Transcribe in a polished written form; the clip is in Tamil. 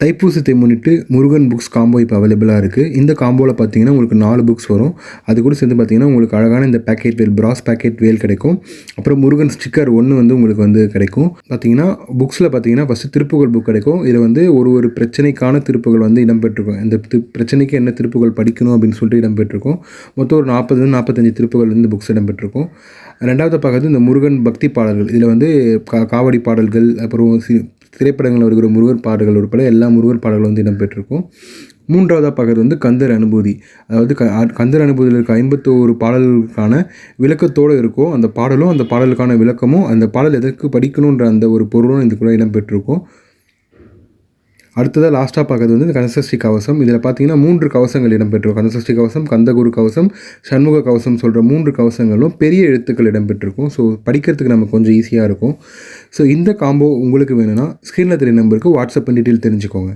தைப்பூசத்தை முன்னிட்டு முருகன் புக்ஸ் காம்போ இப்போ அவைலபிளாக இருக்குது. இந்த காம்போவில் பார்த்தீங்கன்னா உங்களுக்கு 4 புக்ஸ் வரும். அது கூட சேர்ந்து பார்த்தீங்கன்னா உங்களுக்கு அழகான இந்த பேக்கெட் வேல், பிராஸ் பேக்கெட் வேல் கிடைக்கும். அப்புறம் முருகன் ஸ்டிக்கர் 1 வந்து உங்களுக்கு வந்து கிடைக்கும். பார்த்தீங்கன்னா புக்ஸில் பார்த்தீங்கன்னா ஃபஸ்ட்டு திருப்புகழ் புக் கிடைக்கும். இதில் வந்து ஒரு பிரச்சனைக்கான திருப்புகள் வந்து இடம்பெற்றிருக்கும். இந்த பிரச்சனைக்கு என்ன திருப்புகள் படிக்கணும் அப்படின்னு சொல்லிட்டு இடம்பெற்றிருக்கும். மொத்தம் ஒரு 40-45 திருப்புகள் வந்து இந்த புக்ஸ் இடம்பெற்றிருக்கும். ரெண்டாவது பார்க்குறது இந்த முருகன் பக்தி பாடல்கள். இதில் வந்து காவடி பாடல்கள், அப்புறம் திரைப்படங்களில் வருகிற முருகன் பாடல்கள் உட்பட எல்லா முருகன் பாடல்களும் வந்து இடம்பெற்றிருக்கும். மூன்றாவதாக பார்க்குறது வந்து கந்தர் அனுபூதி. அதாவது கந்தர் அனுபூதியில் இருக்க 51 பாடல்களுக்கான விளக்கத்தோடு இருக்கும். அந்த பாடலும் அந்த பாடலுக்கான விளக்கமும் அந்த பாடல் எதற்கு படிக்கணுன்ற அந்த ஒரு பொருளும் இதுக்குள்ளே இடம்பெற்றிருக்கும். அடுத்ததாக லாஸ்ட்டாக பார்க்குறது வந்து இந்த கந்தசஷ்டி கவசம். இதில் பார்த்தீங்கன்னா 3 கவசங்கள் இடம்பெற்றிருக்கும். கந்தசஷ்டி கவசம், கந்தகுரு கவசம், சண்முக கவசம் சொல்கிற 3 கவசங்களும் பெரிய எழுத்துக்கள் இடம்பெற்றிருக்கும். ஸோ படிக்கிறதுக்கு நமக்கு கொஞ்சம் ஈஸியாக இருக்கும். ஸோ இந்த காம்போ உங்களுக்கு வேணும்னா ஸ்க்ரீனில் தெரிய நம்பருக்கு வாட்ஸ்அப் டீட்டெயில் தெரிஞ்சுக்கோங்க.